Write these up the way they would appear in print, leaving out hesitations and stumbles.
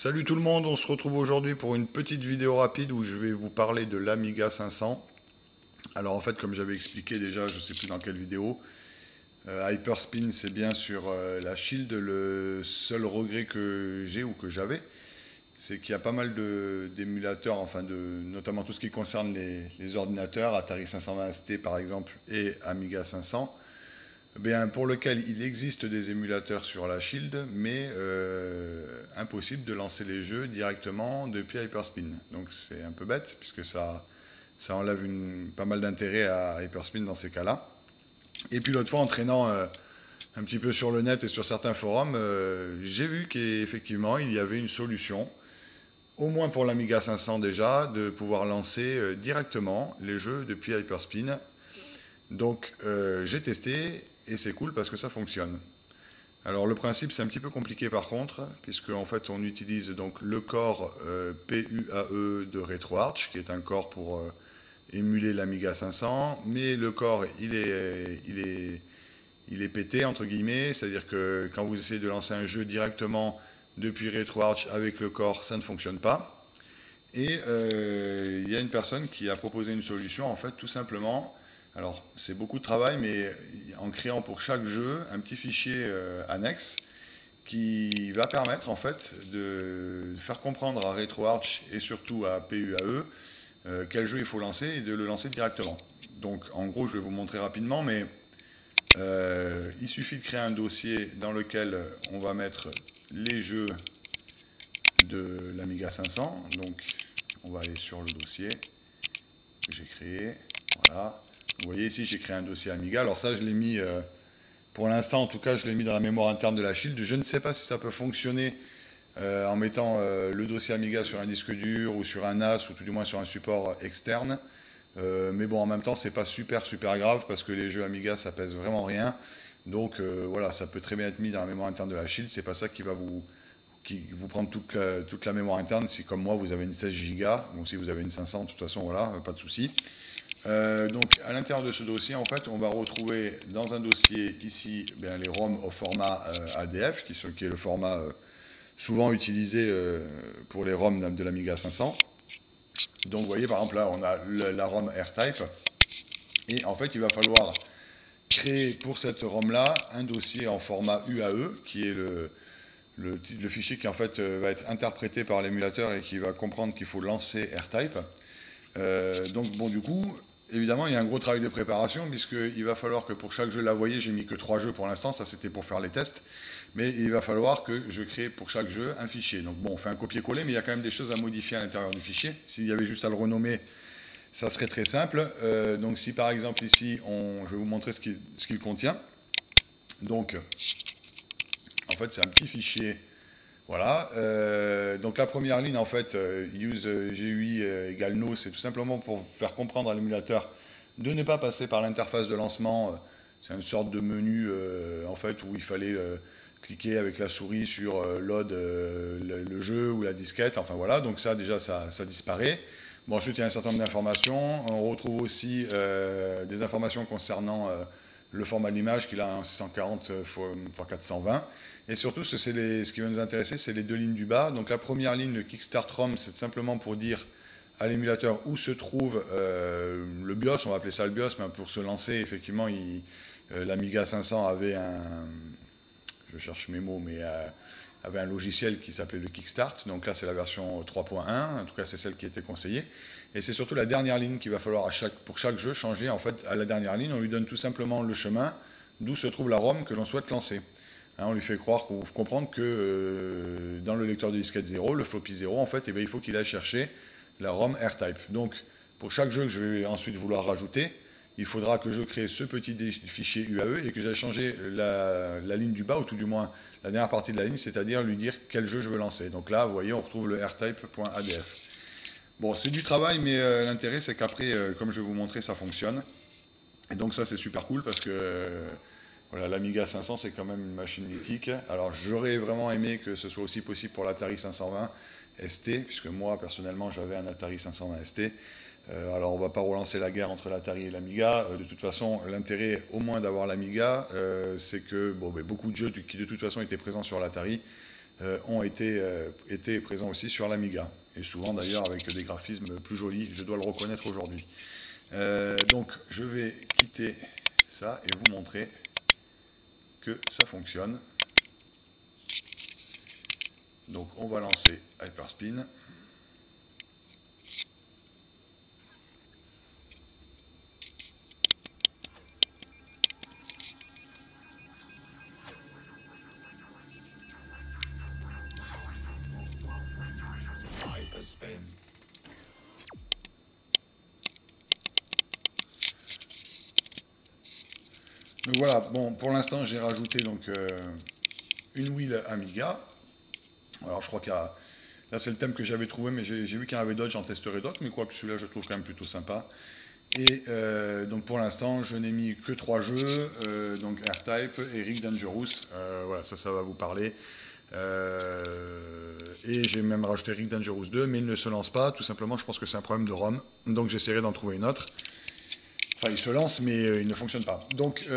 Salut tout le monde, on se retrouve aujourd'hui pour une petite vidéo rapide où je vais vous parler de l'Amiga 500. Alors en fait, comme j'avais expliqué déjà, je ne sais plus dans quelle vidéo, Hyperspin c'est bien sur la Shield. Le seul regret que j'ai ou que j'avais, c'est qu'il y a pas mal d'émulateurs, notamment tout ce qui concerne les ordinateurs, Atari 520 ST par exemple et Amiga 500. Bien, pour lequel il existe des émulateurs sur la Shield, mais impossible de lancer les jeux directement depuis Hyperspin. Donc c'est un peu bête, puisque ça enlève pas mal d'intérêt à Hyperspin dans ces cas-là. Et puis l'autre fois, en traînant un petit peu sur le net et sur certains forums, j'ai vu qu'effectivement, il y avait une solution, au moins pour l'Amiga 500 déjà, de pouvoir lancer directement les jeux depuis Hyperspin. Donc j'ai testé et c'est cool parce que ça fonctionne. Alors le principe c'est un petit peu compliqué par contre, puisque en fait on utilise donc le core PUAE de RetroArch, qui est un core pour émuler l'Amiga 500, mais le core il est pété entre guillemets, c'est-à-dire que quand vous essayez de lancer un jeu directement depuis RetroArch avec le core, ça ne fonctionne pas. Et il y a une personne qui a proposé une solution, en fait, tout simplement. Alors, c'est beaucoup de travail, mais en créant pour chaque jeu un petit fichier annexe qui va permettre, en fait, de faire comprendre à RetroArch et surtout à PUAE quel jeu il faut lancer et de le lancer directement. Donc, en gros, je vais vous montrer rapidement, mais il suffit de créer un dossier dans lequel on va mettre les jeux de l'Amiga 500. Donc on va aller sur le dossier que j'ai créé. Voilà. Vous voyez ici j'ai créé un dossier Amiga. Alors ça je l'ai mis, pour l'instant en tout cas je l'ai mis dans la mémoire interne de la Shield. Je ne sais pas si ça peut fonctionner en mettant le dossier Amiga sur un disque dur ou sur un NAS ou tout du moins sur un support externe. Mais bon en même temps c'est pas super grave parce que les jeux Amiga ça pèse vraiment rien. Donc voilà, ça peut très bien être mis dans la mémoire interne de la Shield. C'est pas ça qui va vous prendre toute la mémoire interne. Si comme moi vous avez une 16 Go, bon si vous avez une 500 de toute façon voilà, pas de souci. Donc à l'intérieur de ce dossier en fait on va retrouver dans un dossier ici les ROM au format ADF qui est le format souvent utilisé pour les ROM de l'Amiga 500. Donc vous voyez par exemple là on a la ROM AirType et en fait il va falloir créer pour cette ROM là un dossier en format UAE qui est le fichier qui en fait va être interprété par l'émulateur et qui va comprendre qu'il faut lancer AirType. Donc bon du coup, évidemment il y a un gros travail de préparation puisqu'il va falloir que pour chaque jeu, là vous voyez j'ai mis que 3 jeux pour l'instant, ça c'était pour faire les tests, mais il va falloir que je crée pour chaque jeu un fichier. Donc bon on fait un copier-coller mais il y a quand même des choses à modifier à l'intérieur du fichier. S'il y avait juste à le renommer, ça serait très simple. Donc si par exemple ici, je vais vous montrer ce qu'il contient. Donc en fait, c'est un petit fichier. Voilà. Donc la première ligne, en fait, use GUI égale no, c'est tout simplement pour faire comprendre à l'émulateur de ne pas passer par l'interface de lancement. C'est une sorte de menu, en fait, où il fallait cliquer avec la souris sur load le jeu ou la disquette. Enfin voilà. Donc ça, déjà, ça disparaît. Bon, ensuite, il y a un certain nombre d'informations. On retrouve aussi des informations concernant le format de l'image qu'il a en 640 x 420. Et surtout, ce qui va nous intéresser, c'est les deux lignes du bas. Donc la première ligne, le Kickstart ROM, c'est simplement pour dire à l'émulateur où se trouve le BIOS, on va appeler ça le BIOS, mais pour se lancer, effectivement, l'Amiga 500 avait je cherche mes mots, mais avait un logiciel qui s'appelait le Kickstart. Donc là, c'est la version 3.1, en tout cas, c'est celle qui était conseillée. Et c'est surtout la dernière ligne qu'il va falloir pour chaque jeu changer. En fait, à la dernière ligne, on lui donne tout simplement le chemin d'où se trouve la ROM que l'on souhaite lancer. On lui fait comprendre que dans le lecteur de disquette 0, le floppy 0, en fait, il faut qu'il aille chercher la ROM AirType. Donc, pour chaque jeu que je vais ensuite vouloir rajouter, il faudra que je crée ce petit fichier UAE et que j'aille changer la ligne du bas, ou tout du moins la dernière partie de la ligne, c'est-à-dire lui dire quel jeu je veux lancer. Donc là, vous voyez, on retrouve le airtype.adf. Bon, c'est du travail, mais l'intérêt, c'est qu'après, comme je vais vous montrer, ça fonctionne. Et donc ça, c'est super cool parce que voilà, l'Amiga 500, c'est quand même une machine mythique. Alors, j'aurais vraiment aimé que ce soit aussi possible pour l'Atari 520 ST, puisque moi, personnellement, j'avais un Atari 520 ST. Alors, on ne va pas relancer la guerre entre l'Atari et l'Amiga. De toute façon, l'intérêt, au moins, d'avoir l'Amiga, c'est que beaucoup de jeux qui, de toute façon, étaient présents sur l'Atari ont été présents aussi sur l'Amiga. Et souvent d'ailleurs avec des graphismes plus jolis, je dois le reconnaître aujourd'hui. Donc je vais quitter ça et vous montrer que ça fonctionne. Donc on va lancer Hyperspin. Donc voilà, bon, pour l'instant j'ai rajouté donc une wheel Amiga. Alors je crois qu'il y a, là c'est le thème que j'avais trouvé, mais j'ai vu qu'il y en avait d'autres, j'en testerai d'autres, mais quoique celui-là je trouve quand même plutôt sympa. Et donc pour l'instant je n'ai mis que 3 jeux, donc R-Type et Rick Dangerous, voilà, ça va vous parler. Et j'ai même rajouté Rick Dangerous 2, mais il ne se lance pas, tout simplement je pense que c'est un problème de ROM, donc j'essaierai d'en trouver une autre. Enfin, il se lance, mais il ne fonctionne pas. Donc,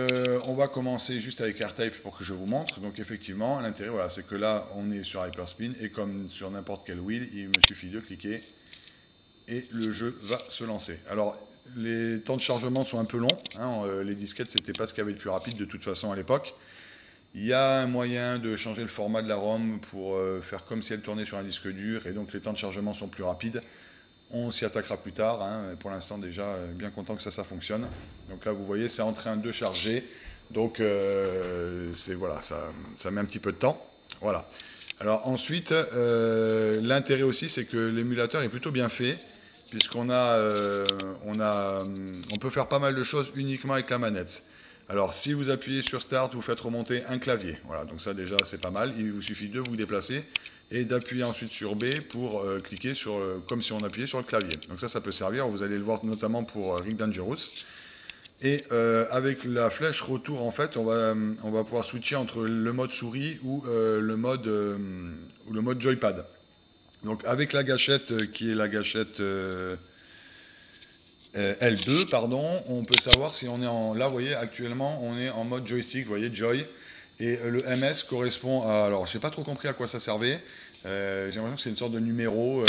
on va commencer juste avec R-Type pour que je vous montre. Donc, effectivement, l'intérêt, voilà, c'est que là, on est sur Hyperspin, et comme sur n'importe quelle wheel, il me suffit de cliquer, et le jeu va se lancer. Alors, les temps de chargement sont un peu longs. Hein, les disquettes, c'était pas ce qu'il y avait de plus rapide de toute façon à l'époque. Il y a un moyen de changer le format de la ROM pour faire comme si elle tournait sur un disque dur, et donc les temps de chargement sont plus rapides. On s'y attaquera plus tard, hein. Pour l'instant déjà bien content que ça fonctionne. Donc là vous voyez c'est en train de charger, donc voilà, ça met un petit peu de temps. Voilà. Alors ensuite, l'intérêt aussi c'est que l'émulateur est plutôt bien fait, puisqu'on on peut faire pas mal de choses uniquement avec la manette. Alors si vous appuyez sur Start, vous faites remonter un clavier. Voilà, donc ça déjà c'est pas mal, il vous suffit de vous déplacer et d'appuyer ensuite sur B pour cliquer sur, comme si on appuyait sur le clavier. Donc ça peut servir, vous allez le voir notamment pour Rick Dangerous. Et avec la flèche retour, en fait, on va pouvoir switcher entre le mode souris ou le mode joypad. Donc avec la gâchette qui est la gâchette L2, pardon, on peut savoir si on est en... Là, vous voyez, actuellement, on est en mode joystick, vous voyez, Joy. Et le MS correspond à... Alors, je n'ai pas trop compris à quoi ça servait. J'ai l'impression que c'est une sorte de numéro.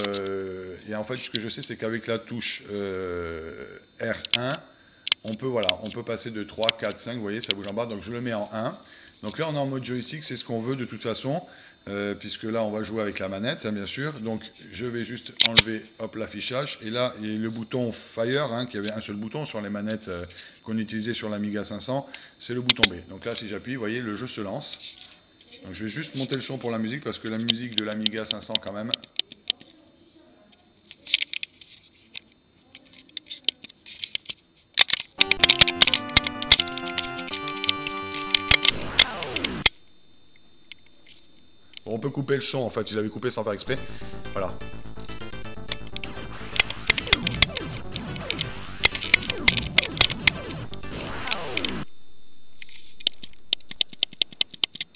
Et en fait, ce que je sais, c'est qu'avec la touche R1, on peut passer de 3, 4, 5, vous voyez, ça bouge en bas. Donc, je le mets en 1. Donc là, on est en mode joystick, c'est ce qu'on veut de toute façon. Puisque là, on va jouer avec la manette, hein, bien sûr. Donc, je vais juste enlever l'affichage. Et là, il y a le bouton Fire, hein, qui avait un seul bouton sur les manettes qu'on utilisait sur l'Amiga 500. C'est le bouton B. Donc là, si j'appuie, vous voyez, le jeu se lance. Donc, je vais juste monter le son pour la musique, parce que la musique de l'Amiga 500, quand même... Bon, on peut couper le son, en fait, je l'avais coupé sans faire exprès. Voilà.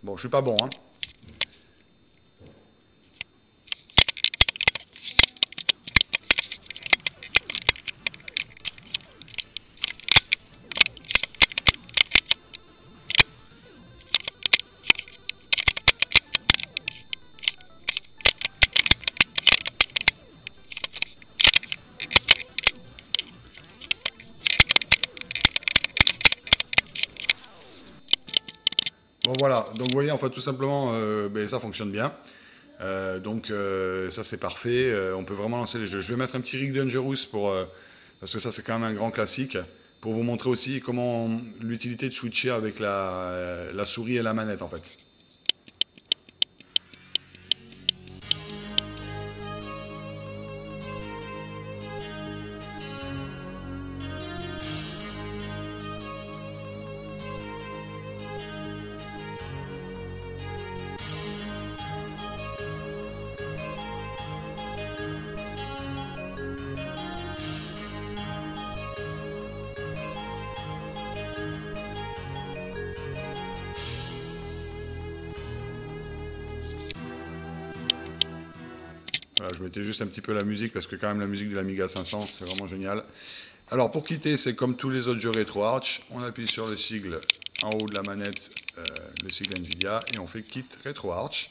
Bon, je suis pas bon, hein. Bon voilà, donc vous voyez en fait tout simplement ça fonctionne bien. Ça c'est parfait, on peut vraiment lancer les jeux. Je vais mettre un petit Rick Dangerous parce que ça c'est quand même un grand classique, pour vous montrer aussi comment l'utilité de switcher avec la souris et la manette en fait. Voilà, je mettais juste un petit peu la musique parce que quand même la musique de l'Amiga 500 c'est vraiment génial. Alors pour quitter, c'est comme tous les autres jeux RetroArch, on appuie sur le sigle en haut de la manette, le sigle Nvidia, et on fait Quitte RetroArch.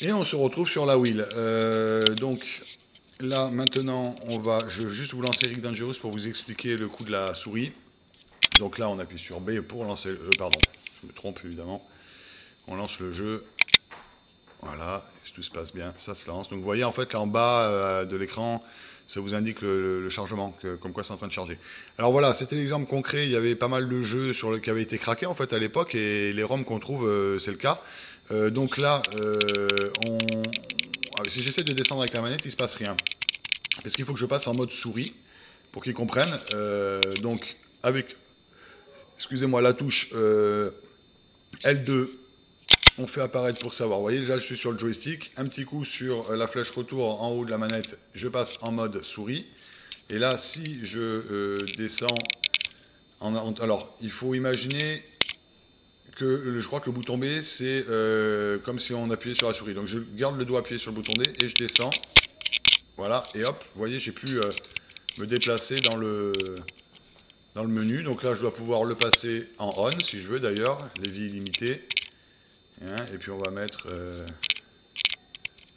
Et on se retrouve sur la wheel. Donc là maintenant je vais juste vous lancer Rick Dangerous pour vous expliquer le coup de la souris. Donc là on appuie sur B pour lancer, pardon, je me trompe évidemment. On lance le jeu. Voilà, si tout se passe bien, ça se lance. Donc vous voyez en fait là en bas de l'écran, ça vous indique le chargement, comme quoi c'est en train de charger. Alors voilà, c'était l'exemple concret, il y avait pas mal de jeux qui avaient été craqués en fait à l'époque, et les ROM qu'on trouve, c'est le cas. Donc là, si j'essaie de descendre avec la manette, il ne se passe rien. Parce qu'il faut que je passe en mode souris, pour qu'ils comprennent. Donc avec, excusez-moi, la touche L2, on fait apparaître pour savoir. Vous voyez, déjà je suis sur le joystick, un petit coup sur la flèche retour en haut de la manette, je passe en mode souris. Et là, si je descends, alors il faut imaginer que je crois que le bouton B, c'est comme si on appuyait sur la souris. Donc je garde le doigt appuyé sur le bouton D et je descends. Voilà, et hop, vous voyez, j'ai pu me déplacer dans le menu. Donc là, je dois pouvoir le passer en on, si je veux d'ailleurs, les vies illimitées. Et puis on va mettre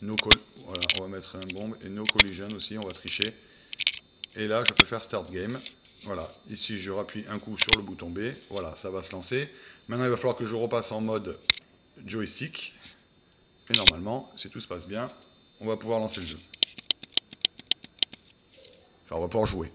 voilà, on va mettre un bombe et no collision aussi, on va tricher. Et là je peux faire start game. Voilà, ici je rappuie un coup sur le bouton B, voilà, ça va se lancer. Maintenant il va falloir que je repasse en mode joystick. Et normalement, si tout se passe bien, on va pouvoir lancer le jeu. Enfin, on va pouvoir jouer.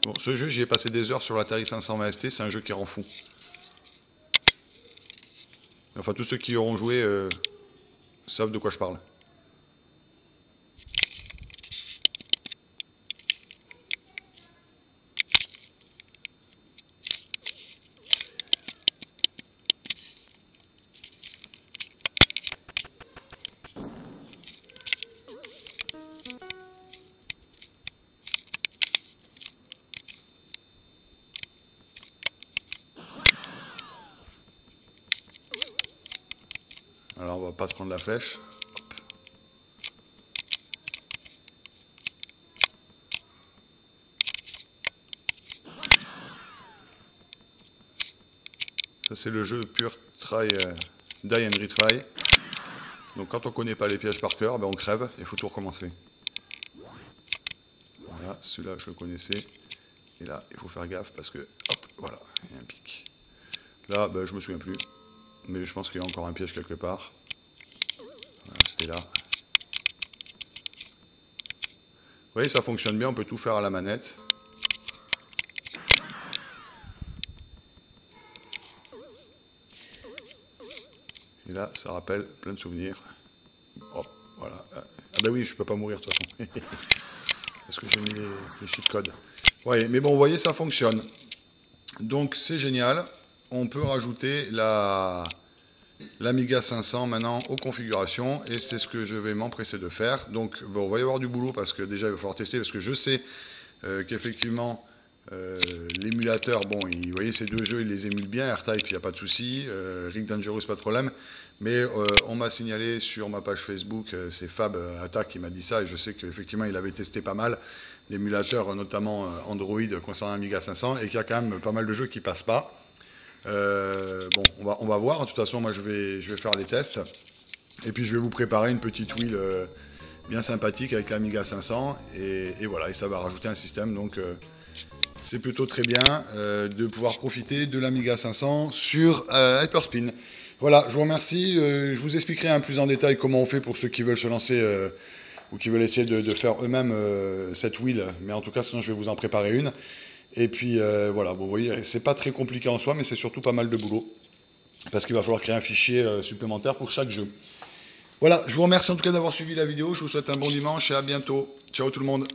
Bon, ce jeu, j'y ai passé des heures sur l'Atari 520 ST, c'est un jeu qui rend fou. Enfin, tous ceux qui auront joué savent de quoi je parle. Alors on va pas se prendre la flèche. Hop. Ça c'est le jeu pur try, die and retry. Donc quand on connaît pas les pièges par cœur, ben on crève et il faut tout recommencer. Voilà, celui-là je le connaissais. Et là il faut faire gaffe parce que, hop, voilà, il y a un pic. Là, ben, je me souviens plus. Mais je pense qu'il y a encore un piège quelque part. Voilà, c'était là. Vous voyez, ça fonctionne bien, on peut tout faire à la manette. Et là, ça rappelle plein de souvenirs. Hop, voilà. Ah ben oui, je peux pas mourir de toute façon. Parce que j'ai mis les cheat codes. Ouais, mais bon, vous voyez, ça fonctionne. Donc, c'est génial. On peut rajouter l'Amiga 500 maintenant aux configurations, et c'est ce que je vais m'empresser de faire. Donc bon, on va y avoir du boulot parce que déjà il va falloir tester, parce que je sais qu'effectivement l'émulateur, bon, vous voyez ces deux jeux, il les émule bien, R-Type, il n'y a pas de souci, Rick Dangerous, pas de problème, mais on m'a signalé sur ma page Facebook, c'est Fab Attack qui m'a dit ça, et je sais qu'effectivement il avait testé pas mal d'émulateurs, notamment Android concernant Amiga 500, et qu'il y a quand même pas mal de jeux qui passent pas. Bon, on va voir. De toute façon, moi, je vais faire les tests. Et puis, je vais vous préparer une petite wheel bien sympathique avec l'Amiga 500. Et voilà, et ça va rajouter un système. Donc, c'est plutôt très bien de pouvoir profiter de l'Amiga 500 sur Hyperspin. Voilà, je vous remercie. Je vous expliquerai un plus en détail comment on fait pour ceux qui veulent se lancer ou qui veulent essayer de faire eux-mêmes cette wheel. Mais en tout cas, sinon, je vais vous en préparer une. Et puis voilà, vous voyez, c'est pas très compliqué en soi, mais c'est surtout pas mal de boulot. Parce qu'il va falloir créer un fichier supplémentaire pour chaque jeu. Voilà, je vous remercie en tout cas d'avoir suivi la vidéo. Je vous souhaite un bon dimanche et à bientôt. Ciao tout le monde.